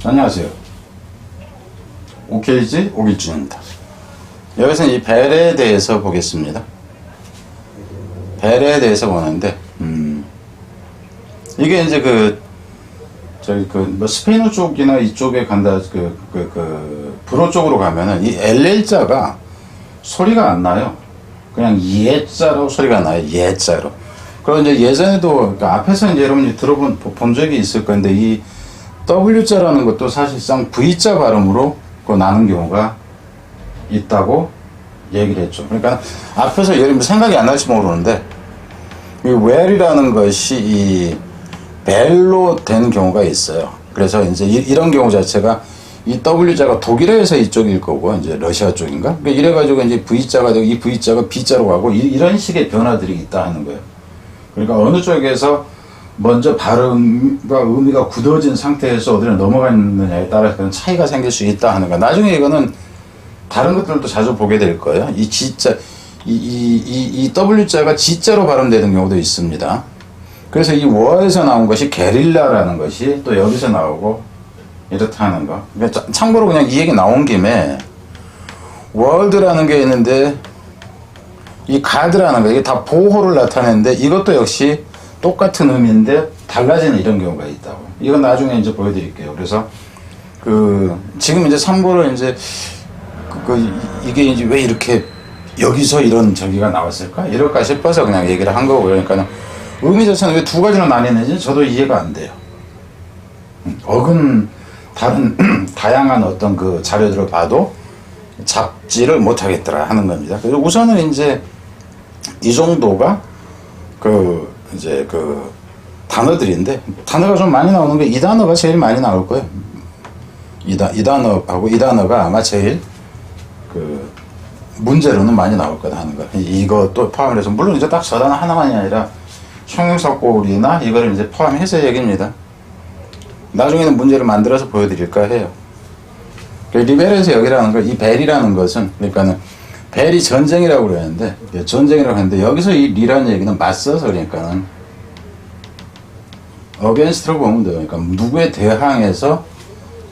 안녕하세요. 오케이지 오길준입니다. 여기서 이 벨에 대해서 보겠습니다. 벨에 대해서 보는데, 이게 이제 뭐 스페인어 쪽이나 이쪽에 간다, 불어 쪽으로 가면은 이 LL자가 소리가 안 나요. 그냥 예자로 소리가 나요. 예자로. 그리고 이제 예전에도, 그러니까 앞에서 이제 여러분이 본 적이 있을 건데, 이 W자라는 것도 사실상 V자 발음으로 나는 경우가 있다고 얘기를 했죠. 그러니까 앞에서 여러분 생각이 안 날지 모르는데, 이 well이라는 것이 이 벨로 된 경우가 있어요. 그래서 이제 이런 경우 자체가 이 W자가 독일어에서 이쪽일 거고, 이제 러시아 쪽인가? 그러니까 이래가지고 이제 V자가 되고, 이 V자가 B자로 가고, 이런 식의 변화들이 있다 하는 거예요. 그러니까 어느 쪽에서 먼저 발음과 의미가 굳어진 상태에서 어디로 넘어가느냐에 따라 그런 차이가 생길 수 있다 하는 거야. 나중에 이거는 다른 것들도 자주 보게 될 거예요. 이 G자, 이 W자가 G자로 발음되는 경우도 있습니다. 그래서 이 워에서 나온 것이 게릴라라는 것이 또 여기서 나오고 이렇다 하는 거. 그러니까 참고로 그냥 이 얘기 나온 김에 월드라는 게 있는데 이 가드라는 거, 이게 다 보호를 나타내는데 이것도 역시 똑같은 의미인데 달라지는 이런 경우가 있다고. 이건 나중에 이제 보여드릴게요. 그래서 지금 이제 참고로 이제 이게 이제 왜 이렇게 여기서 이런 저기가 나왔을까? 이럴까 싶어서 그냥 얘기를 한 거고. 그러니까 의미 자체는 왜 두 가지로 나뉘는지 저도 이해가 안 돼요. 다른 다양한 어떤 그 자료들을 봐도 잡지를 못하겠더라 하는 겁니다. 그래서 우선은 이제 이 정도가 이제 단어들인데, 단어가 좀 많이 나오는 게 이 단어가 제일 많이 나올 거예요. 이 단어하고 이 단어가 아마 제일 문제로는 많이 나올 거다 하는 거예요. 이것도 포함을 해서, 물론 이제 딱 저 단어 하나만이 아니라 형용사꼴이나 이거를 이제 포함해서 얘기입니다. 나중에는 문제를 만들어서 보여드릴까 해요. 리벨에서 여기라는 거, 이 벨이라는 것은, 그러니까는 벨이 전쟁이라고 그러는데, 전쟁이라고 하는데, 여기서 이 리라는 얘기는 맞서서, 그러니까는 against로 보면 돼요. 그러니까 누구에 대항해서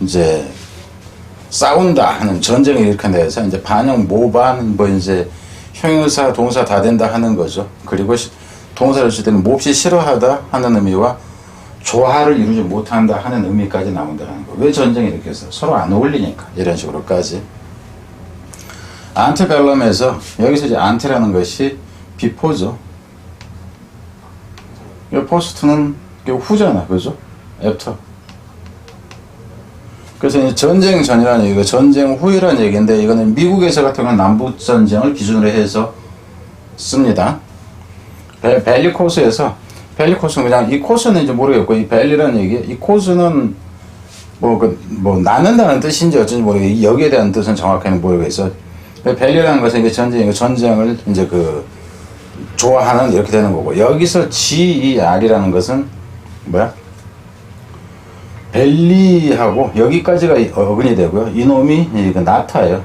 이제 싸운다 하는, 전쟁을 일으킨다 해서 이제 반영, 모반, 뭐 이제 형용사, 동사 다 된다 하는 거죠. 그리고 동사를 쓸 때는 몹시 싫어하다 하는 의미와 조화를 이루지 못한다 하는 의미까지 나온다는 거. 왜 전쟁이 이렇게 해서? 서로 안 어울리니까. 이런 식으로까지. 안테벨럼에서, 여기서 이제 안테라는 것이 비포죠. 포스트는 후잖아. 그죠? 애프터. 그래서 이제 전쟁 전이라는 얘기고, 전쟁 후이라는 얘기인데, 이거는 미국에서 같은 경우는 남북전쟁을 기준으로 해서 씁니다. 벨리코스에서, 벨리코스는 그냥, 이 코스는 이제 모르겠고, 이 벨리라는 얘기, 이 코스는 낳는다는 뜻인지 어쩐지 모르겠고, 여기에 대한 뜻은 정확히는 모르겠어. 벨리라는 것은 이게 전쟁을 이제 좋아하는 이렇게 되는 거고, 여기서 GER이라는 것은 벨리하고 여기까지가 어근이 되고요. 이놈이 나타예요.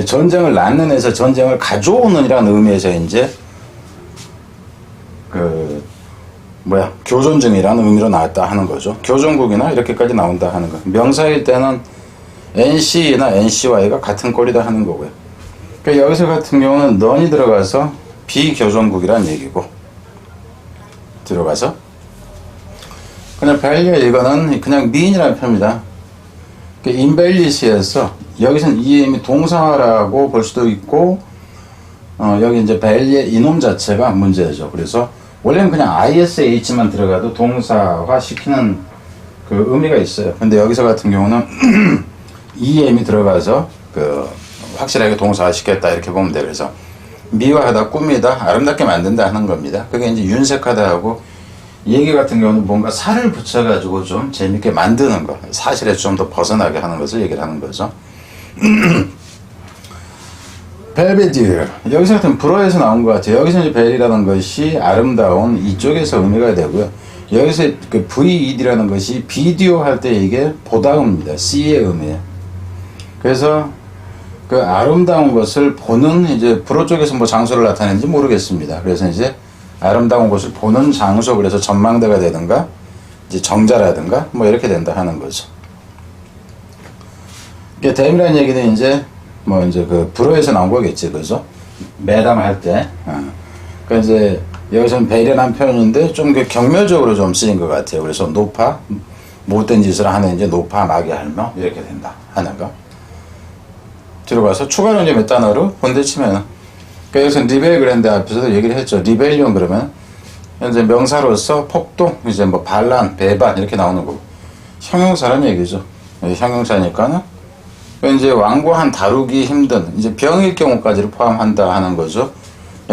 전쟁을 낳는 에서 전쟁을 가져오는이라는 의미에서 이제 교전 중이라는 의미로 나왔다 하는 거죠. 교전국이나 이렇게까지 나온다 하는 거. 명사일 때는 NC나 NCY가 같은 꼴이다 하는 거고요. 여기서 같은 경우는 넌이 들어가서 비교전국이라는 얘기고, 들어가서 그냥 벨리에 이거는 그냥 미인이라는 표현입니다. 인벨리시에서 여기서는 EM이 동사라고 볼 수도 있고, 여기 이제 벨리의 이놈 자체가 문제죠. 그래서 원래는 그냥 ISH만 들어가도 동사화 시키는 의미가 있어요. 근데 여기서 같은 경우는 EM이 들어가서 확실하게 동사화 시켰다 이렇게 보면 돼요. 그래서 미화하다, 꾸미다, 아름답게 만든다 하는 겁니다. 그게 이제 윤색하다 하고, 얘기 같은 경우는 뭔가 살을 붙여가지고 좀 재밌게 만드는 거, 사실에 좀 더 벗어나게 하는 것을 얘기를 하는 거죠. 벨베디르, 여기서 같은 불어에서 나온 것 같아요. 여기서 이제 벨이라는 것이 아름다운 이쪽에서 의미가 되고요. 여기서 VED라는 것이 비디오 할 때 이게 보다음입니다. C의 의미예요. 그래서 아름다운 것을 보는, 이제 불어 쪽에서 뭐 장소를 나타내는지 모르겠습니다. 그래서 이제 아름다운 곳을 보는 장소, 그래서 전망대가 되든가 이제 정자라든가 뭐 이렇게 된다 하는 거죠. 이게 댐이라는 얘기는 이제 뭐 이제 그 불어에서 나온 거겠지, 그죠? 매담할 때. 그러니까 이제 여기서는 배려란 표현인데 좀 그 경멸적으로 좀 쓰인 것 같아요. 그래서 노파, 못된 짓을 하는 이제 노파, 마귀, 할명 이렇게 된다 하는 거. 뒤로 가서 추가로 이제 몇 단어로 본대치면, 그러니까 여기서 리벨 그랜드 앞에서도 얘기를 했죠. 리벨리온 그러면 현재 명사로서 폭동, 이제 뭐 반란, 배반 이렇게 나오는 거고, 형용사라는 얘기죠. 형용사니까는 이제 완고한 다루기 힘든 이제 병일 경우까지를 포함한다 하는 거죠.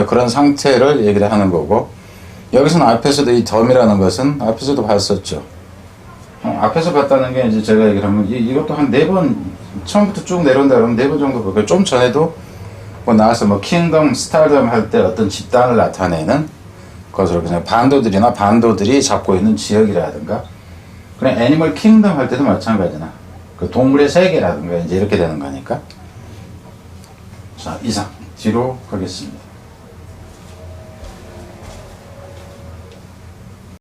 그런 상태를 얘기를 하는 거고, 여기서는 앞에서도 이 덤이라는 것은 앞에서도 봤었죠. 앞에서 봤다는 게 이제 제가 얘기를 하면 이것도 한 4번 처음부터 쭉 내려온다 그러면 4번 정도 보고, 좀 전에도 뭐 나와서 뭐 킹덤, 스타덤 할 때 어떤 집단을 나타내는 것으로 그냥 반도들이나 반도들이 잡고 있는 지역이라든가, 그냥 애니멀 킹덤 할 때도 마찬가지나 그 동물의 세계라든가 이제 이렇게 되는 거니까. 자, 이상 뒤로 가겠습니다.